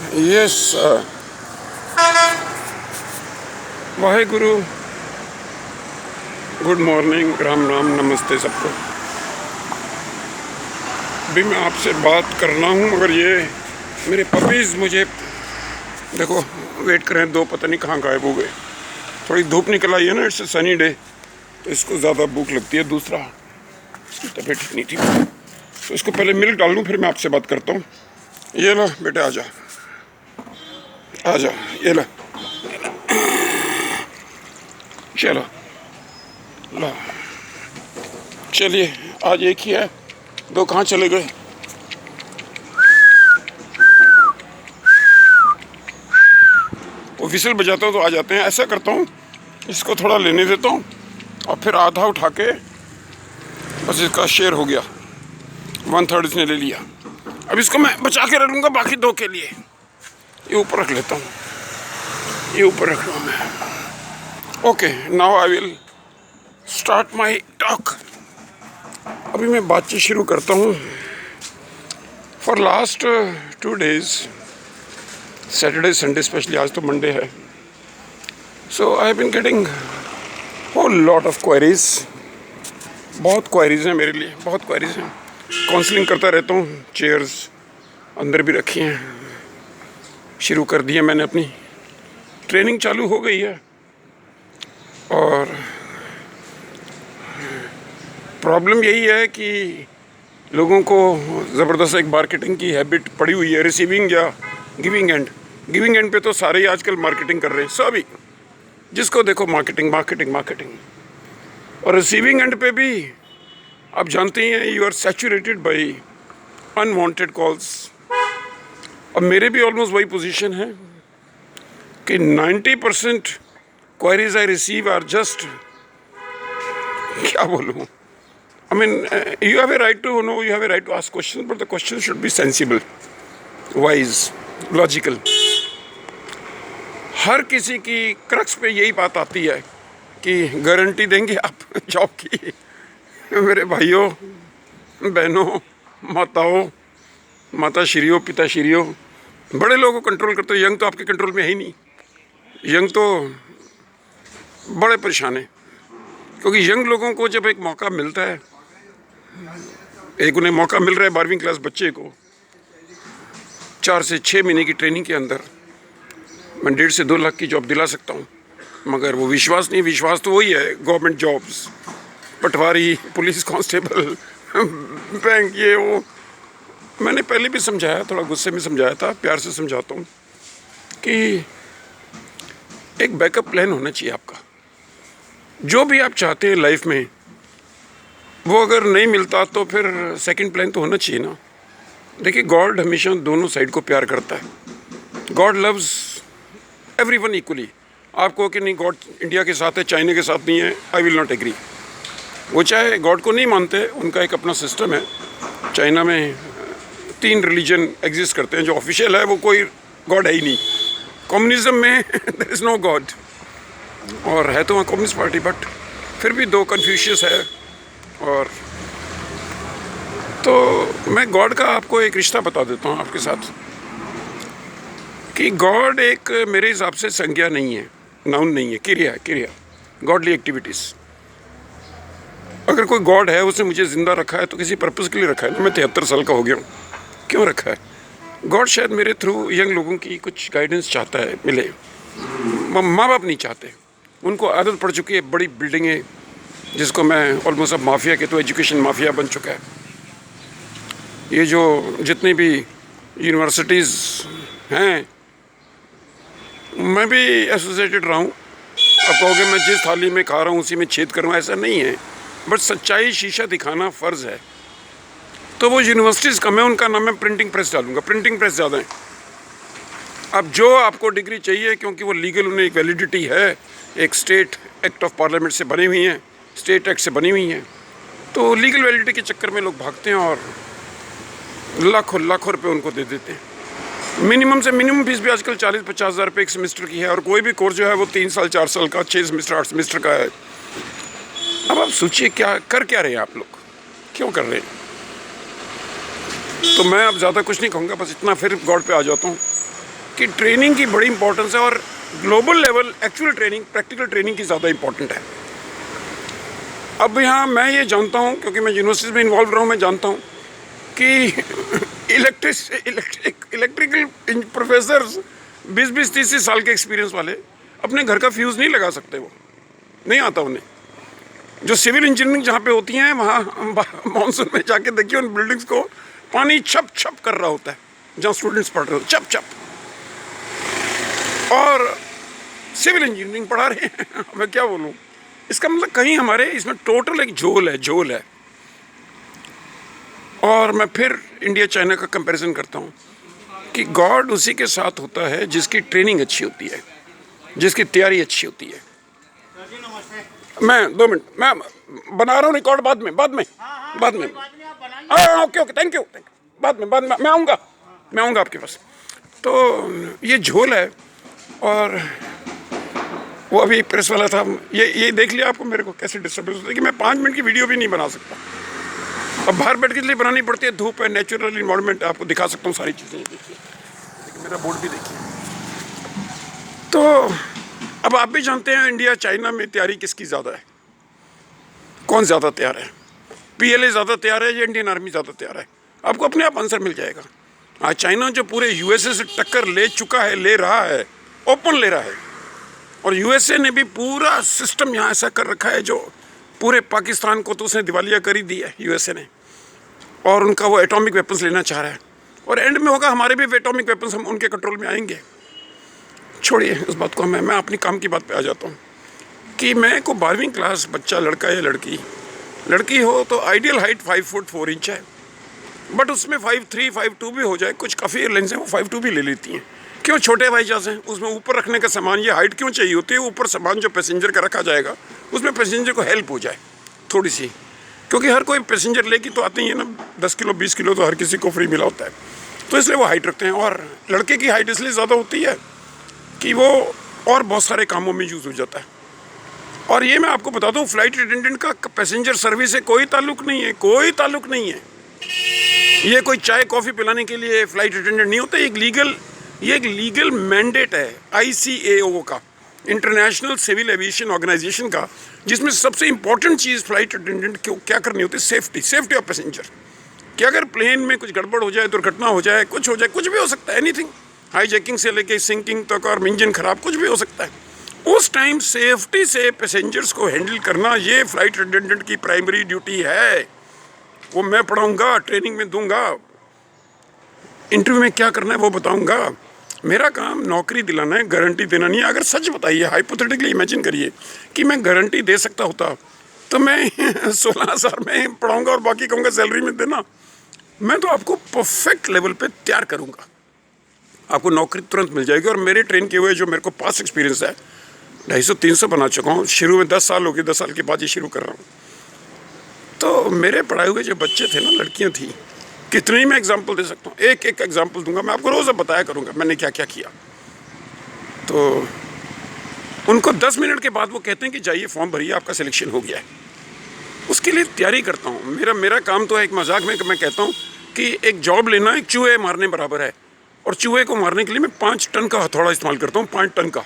Yes Waheguru, good morning, Ram Ram, नमस्ते सबको। अभी मैं आपसे बात कर रहा हूँ मगर ये मेरे पपीज़ मुझे देखो वेट करें, दो पता नहीं कहाँ गायब हो गए। थोड़ी धूप निकल आई है ना, इट्स सनी डे, तो इसको ज़्यादा भूख लगती है। दूसरा इसकी तबीयत ठीक नहीं थी, तो इसको पहले मिल्क डाल लूँ फिर मैं आपसे बात करता हूँ। ये लो बेटे, आ जा आ जा, ये लो, चलो लो, चलिए आज एक ही है, दो कहाँ चले गए। वो विसल बजाता हूँ तो आ जाते हैं। ऐसा करता हूँ, इसको थोड़ा लेने देता हूँ और फिर आधा उठा के, बस इसका शेयर हो गया, 1/3 इसने ले लिया। अब इसको मैं बचा के रख लूँगा बाकी दो के लिए। ये ऊपर रख लेता हूँ, ये ऊपर रख लूँ मैं। Okay, now I will start my talk. अभी मैं बातचीत शुरू करता हूँ। For last 2 days, Saturday Sunday specially, आज तो मंडे है, so I have been getting whole lot of queries. बहुत क्वेरीज हैं मेरे लिए, बहुत क्वेरीज हैं। काउंसलिंग करता रहता हूँ, चेयर्स अंदर भी रखी हैं, शुरू कर दी है मैंने, अपनी ट्रेनिंग चालू हो गई है। और प्रॉब्लम यही है कि लोगों को ज़बरदस्त एक मार्केटिंग की हैबिट पड़ी हुई है, रिसीविंग या गिविंग एंड। गिविंग एंड पे तो सारे ही आजकल मार्केटिंग कर रहे हैं, सभी जिसको देखो मार्केटिंग मार्केटिंग मार्केटिंग। और रिसीविंग एंड पे भी आप जानते ही हैं, you are saturated by unwanted calls. अब मेरे भी ऑलमोस्ट वही पोजीशन है कि 90% queries I receive are just, क्या बोलूँ, I mean, you have a right to know, you have a right to ask questions, but the questions should be sensible, wise, logical. हर किसी की क्रक्स पे यही बात आती है कि गारंटी देंगे आप जॉब की। मेरे भाइयों बहनों, माताओं, माताश्रीयों, पिताश्रीयों, बड़े लोगों को कंट्रोल करते हो, यंग तो आपके कंट्रोल में है ही नहीं। यंग तो बड़े परेशान हैं, क्योंकि यंग लोगों को जब एक मौका मिलता है, एक उन्हें मौका मिल रहा है 12वीं क्लास बच्चे को 4 से 6 महीने की ट्रेनिंग के अंदर मैं 1.5 से 2 लाख की जॉब दिला सकता हूँ। मगर वो विश्वास नहीं, विश्वास तो वही है, गवर्नमेंट जॉब्स, पटवारी, पुलिस कांस्टेबल, बैंक, ये वो। मैंने पहले भी समझाया, थोड़ा गुस्से में समझाया था, प्यार से समझाता हूँ कि एक बैकअप प्लान होना चाहिए आपका। जो भी आप चाहते हैं लाइफ में, वो अगर नहीं मिलता तो फिर सेकंड प्लान तो होना चाहिए ना। देखिए, गॉड हमेशा दोनों साइड को प्यार करता है। God loves everyone equally. आपको कि नहीं गॉड इंडिया के साथ है, चाइना के साथ नहीं है, आई विल नॉट एग्री। वो चाहे गॉड को नहीं मानते, उनका एक अपना सिस्टम है। चाइना में 3 रिलीजन एग्जिस्ट करते हैं, जो ऑफिशियल है वो कोई गॉड है ही नहीं। कम्युनिज्म में देयर इज़ नो गॉड, और है तो वहाँ कम्युनिस्ट पार्टी, बट फिर भी 2 कन्फ्यूशियस है। और तो मैं गॉड का आपको एक रिश्ता बता देता हूँ आपके साथ कि गॉड एक मेरे हिसाब से संज्ञा नहीं है, नाउन नहीं है, क्रिया है, क्रिया, गॉडली एक्टिविटीज़। अगर कोई गॉड है, उसने मुझे ज़िंदा रखा है तो किसी पर्पज़ के लिए रखा है ना। मैं 73 साल का हो गया हूँ, क्यों रखा है? गॉड शायद मेरे थ्रू यंग लोगों की कुछ गाइडेंस चाहता है मिले। माँ बाप नहीं चाहते, उनको आदत पड़ चुकी है बड़ी बिल्डिंगें, जिसको मैं ऑलमोस्ट अब माफिया के तो एजुकेशन माफिया बन चुका है। ये जो जितनी भी यूनिवर्सिटीज़ हैं, मैं भी एसोसिएटेड रहा हूँ। अब कहोगे मैं जिस थाली में खा रहा हूँ उसी में छेद करूँ, ऐसा नहीं है, बट सच्चाई शीशा दिखाना फ़र्ज़ है। तो वो यूनिवर्सिटीज़ कम है, उनका नाम मैं प्रिंटिंग प्रेस डालूँगा। प्रिंटिंग प्रेस ज़्यादा है। अब जो आपको डिग्री चाहिए, क्योंकि वो लीगल, उन्हें एक वैलिडिटी है, एक स्टेट एक्ट ऑफ पार्लियामेंट से बनी हुई हैं, स्टेट एक्ट से बनी हुई हैं, तो लीगल वैलिडिटी के चक्कर में लोग भागते हैं और लाखों लाखों रुपए उनको दे देते हैं। मिनिमम से मिनिमम फीस भी आजकल 40-50 हज़ार रुपये एक सेमेस्टर की है, और कोई भी कोर्स जो है वो 3 साल 4 साल का, 6 सेमेस्टर 8 सेमेस्टर का है। अब आप सोचिए क्या कर क्या रहे हैं आप लोग, क्यों कर रहे हैं? तो मैं अब ज़्यादा कुछ नहीं कहूँगा, बस इतना, फिर गॉड पे आ जाता हूँ कि ट्रेनिंग की बड़ी इंपॉर्टेंस है, और global level actual training, practical training की ज़्यादा इंपॉर्टेंट है। अब यहाँ मैं ये जानता हूँ, क्योंकि मैं यूनिवर्सिटी में इन्वॉल्व रहा हूँ, मैं जानता हूँ कि इलेक्ट्रिकल प्रोफेसर्स 20-20, 30 साल के एक्सपीरियंस वाले अपने घर का फ्यूज़ नहीं लगा सकते, वो नहीं आता उन्हें। जो सिविल इंजीनियरिंग जहाँ पे होती हैं वहाँ मानसून में जाके देखिए उन बिल्डिंग्स को पानी छप छप कर रहा होता है, जहाँ स्टूडेंट्स पढ़ रहे हो छप छप, और सिविल इंजीनियरिंग पढ़ा रहे हैं। मैं क्या बोलूँ, इसका मतलब कहीं हमारे इसमें टोटल एक झोल है। और मैं फिर इंडिया चाइना का कंपैरिजन करता हूँ कि गॉड उसी के साथ होता है जिसकी ट्रेनिंग अच्छी होती है, जिसकी तैयारी अच्छी होती है। मैं 2 मिनट मैं बना रहा हूँ रिकॉर्ड, बाद में ओके थैंक यू बाद में मैं आऊँगा आपके पास। तो ये झोल है, और वो अभी प्रेस वाला था, ये देख लिया आपको मेरे को कैसे डिस्टर्बेंस होता है कि मैं 5 मिनट की वीडियो भी नहीं बना सकता। अब बाहर बैठ के इसलिए बनानी पड़ती है, धूप है, नेचुरल इन्वायरमेंट, आपको दिखा सकता हूँ सारी चीज़ें। देखिए मेरा बोर्ड भी देखिए। तो अब आप भी जानते हैं इंडिया चाइना में तैयारी किसकी ज़्यादा है, कौन ज़्यादा तैयार है, PLA ज़्यादा तैयार है या इंडियन आर्मी ज़्यादा तैयार है? आपको अपने आप आंसर मिल जाएगा। आज चाइना जो पूरे USA से टक्कर ले चुका है, ले रहा है, ओपन ले रहा है, और USA ने भी पूरा सिस्टम यहाँ ऐसा कर रखा है जो पूरे पाकिस्तान को तो उसने दिवालिया कर ही दी है USA ने, और उनका वो एटॉमिक वेपन्स लेना चाह रहा है, और एंड में होगा हमारे भी एटॉमिक वेपन्स हम उनके कंट्रोल में आएंगे। छोड़िए उस बात को, मैं अपनी काम की बात पे आ जाता हूँ कि मैं को 12वीं क्लास बच्चा, लड़का या लड़की हो तो आइडियल हाइट 5 फुट 4 इंच है, बट उसमें 5'3", 5'2" भी हो जाए, कुछ काफ़ी एयरलाइंस हैं वो 5'2" भी ले लेती हैं। क्यों? छोटे हवाई जहाज़ हैं, उसमें ऊपर रखने का सामान, ये हाइट क्यों चाहिए होती है? ऊपर सामान जो पैसेंजर का रखा जाएगा उसमें पैसेंजर को हेल्प हो जाए थोड़ी सी, क्योंकि हर कोई पैसेंजर लेके तो आते ही है ना, 10 किलो 20 किलो तो हर किसी को फ्री मिला होता है, तो इसलिए वो हाइट रखते हैं। और लड़के की हाइट इसलिए ज़्यादा होती है कि वो और बहुत सारे कामों में यूज़ हो जाता है। और ये मैं आपको बताता हूँ, फ्लाइट अटेंडेंट का पैसेंजर सर्विस से कोई ताल्लुक नहीं है, ये कोई चाय कॉफ़ी पिलाने के लिए फ़्लाइट अटेंडेंट नहीं होता। ये एक लीगल मैंडेट है ICAO का, इंटरनेशनल सिविल एविएशन ऑर्गेनाइजेशन का, जिसमें सबसे इंपॉर्टेंट चीज़ फ़्लाइट अटेंडेंट को क्या करनी होती है, सेफ्टी ऑफ पैसेंजर। कि अगर प्लेन में कुछ गड़बड़ हो जाए, दुर्घटना हो जाए, कुछ भी हो सकता है, एनीथिंग, हाईजैकिंग से लेके सिंकिंग तक, और इंजन खराब, कुछ भी हो सकता है। उस टाइम सेफ्टी से पैसेंजर्स को हैंडल करना ये फ़्लाइट अटेंडेंट की प्राइमरी ड्यूटी है। वो मैं पढ़ाऊँगा, ट्रेनिंग में दूंगा, इंटरव्यू में क्या करना है वो बताऊँगा। मेरा काम नौकरी दिलाना है, गारंटी देना नहीं है। अगर सच बताइए, हाइपोथेटिकली इमेजिन करिए कि मैं गारंटी दे सकता होता तो मैं 16,000 में पढ़ाऊँगा और बाकी कहूँगा सैलरी में देना। मैं तो आपको परफेक्ट लेवल पे तैयार करूँगा, आपको नौकरी तुरंत मिल जाएगी। और मेरे ट्रेन किए हुए जो मेरे को पास एक्सपीरियंस है, 250-300 बना चुका हूँ। शुरू में 10 साल हो गए, 10 साल के बाद ये शुरू कर रहा हूँ। तो मेरे पढ़ाए हुए जो बच्चे थे ना, लड़कियाँ थी, कितनी मैं एग्जाम्पल दे सकता हूँ, एक एग्जाम्पल दूंगा मैं आपको, रोज़ अब बताया करूँगा मैंने क्या क्या किया। तो उनको 10 मिनट के बाद वो कहते हैं कि जाइए फॉर्म भरिए, आपका सिलेक्शन हो गया है। उसके लिए तैयारी करता हूँ। मेरा काम तो है, एक मजाक में मैं कहता हूँ कि एक जॉब लेना एक चूहे मारने बराबर है, और चूहे को मारने के लिए मैं 5 टन का हथौड़ा इस्तेमाल करता हूँ, 5 टन का,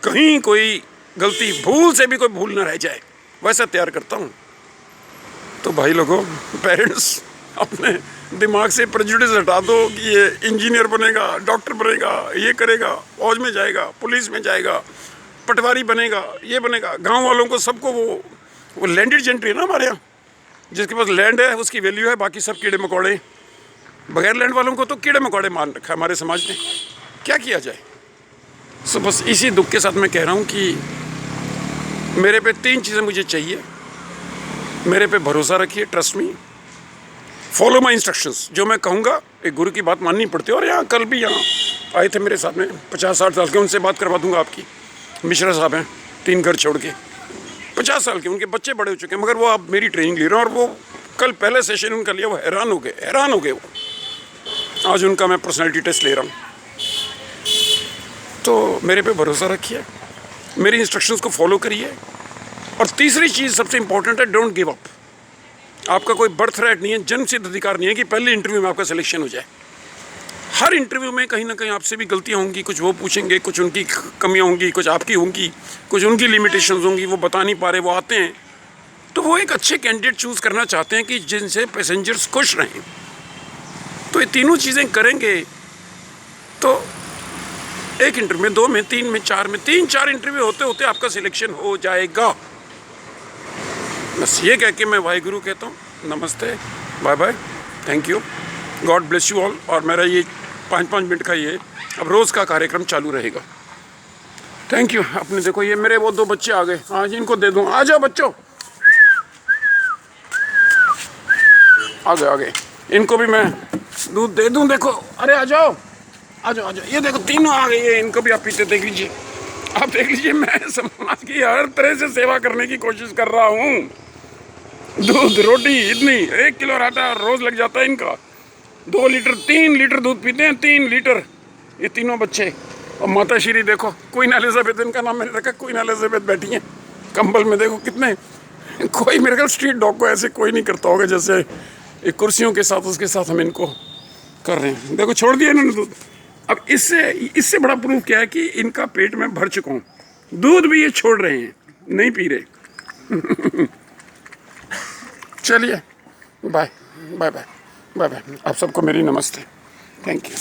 कहीं कोई गलती भूल से भी कोई भूल ना रह जाए, वैसा तैयार करता हूँ। तो भाई लोगों, पेरेंट्स, अपने दिमाग से प्रेजुडिस हटा दो कि ये इंजीनियर बनेगा, डॉक्टर बनेगा, ये करेगा, फौज में जाएगा, पुलिस में जाएगा, पटवारी बनेगा, ये बनेगा। गांव वालों को सबको वो लैंडेड जेंट्री है ना हमारे यहाँ, जिसके पास लैंड है उसकी वैल्यू है, बाकी सब कीड़े मकोड़े। बगैर लैंड वालों को तो कीड़े मकोड़े मान रखा है हमारे समाज ने, क्या किया जाए। सो बस इसी दुख के साथ मैं कह रहा हूँ कि मेरे पे 3 चीज़ें मुझे चाहिए। मेरे पे भरोसा रखिए, trust me, follow my instructions, जो मैं कहूँगा। एक गुरु की बात माननी पड़ती है। और यहाँ कल भी यहाँ आए थे मेरे साथ में 50-60 साल के, उनसे बात करवा दूंगा आपकी। मिश्रा साहब हैं, 3 घर छोड़ के, 50 साल के, उनके बच्चे बड़े हो चुके हैं, मगर वो अब मेरी ट्रेनिंग ले रहे हैं। और वो कल पहले सेशन उनका लिया, वो हैरान हो गए वो। आज उनका मैं पर्सनैलिटी टेस्ट ले रहा हूँ। तो मेरे पे भरोसा रखिए, मेरी इंस्ट्रक्शंस को फॉलो करिए। और तीसरी चीज़ सबसे इंपॉर्टेंट है, डोंट गिव अप। आपका कोई बर्थ राइट नहीं है, जन्मसिद्ध अधिकार नहीं है कि पहले इंटरव्यू में आपका सिलेक्शन हो जाए। हर इंटरव्यू में कहीं ना कहीं आपसे भी गलतियाँ होंगी, कुछ वो पूछेंगे, कुछ उनकी कमियाँ होंगी, कुछ आपकी होंगी, कुछ उनकी लिमिटेशंस होंगी, वो बता नहीं पा रहे, वो आते हैं। तो वो एक अच्छे कैंडिडेट चूज़ करना चाहते हैं कि जिनसे पैसेंजर्स खुश रहें। तो ये तीनों चीज़ें करेंगे तो एक इंटरव्यू में, 2 में, 3 में, 4 में, 3-4 इंटरव्यू होते होते आपका सिलेक्शन हो जाएगा। बस ये कह के मैं वाहिगुरु कहता हूँ, नमस्ते, bye bye, thank you, God bless you all. और मेरा ये 5-5 मिनट का ये अब रोज़ का कार्यक्रम चालू रहेगा। Thank you. अपने देखो ये मेरे वो 2 बच्चे आ गए, आज इनको दे दूँ, आ जाओ बच्चों, आ गए, इनको भी मैं दूध दे दूँ। देखो, अरे आ जाओ, आ जाओ, ये देखो तीनों आ गई है, इनको भी आप पीते देख लीजिए, आप देख लीजिए। मैं समाज की हर तरह से सेवा करने की कोशिश कर रहा हूँ। दूध, रोटी, इतनी 1 किलो आटा रोज लग जाता है इनका। 2 लीटर 3 लीटर दूध पीते हैं, 3 लीटर ये तीनों बच्चे। और माता श्री देखो, क्वीन एलिजाबेथ इनका नाम मैंने रखा, क्वीन एलिजाबेथ बैठी हैं कंबल में। देखो कितने, कोई मेरे ख्याल स्ट्रीट डॉग को ऐसे कोई नहीं करता होगा जैसे एक कुर्सियों के साथ उसके साथ हम इनको कर रहे हैं। देखो छोड़ दिया इन्होंने दूध। अब इससे बड़ा प्रूफ क्या है कि इनका पेट में भर चुका हूँ। दूध भी ये छोड़ रहे हैं, नहीं पी रहे। चलिए, bye bye bye bye bye. आप सबको मेरी नमस्ते, थैंक यू।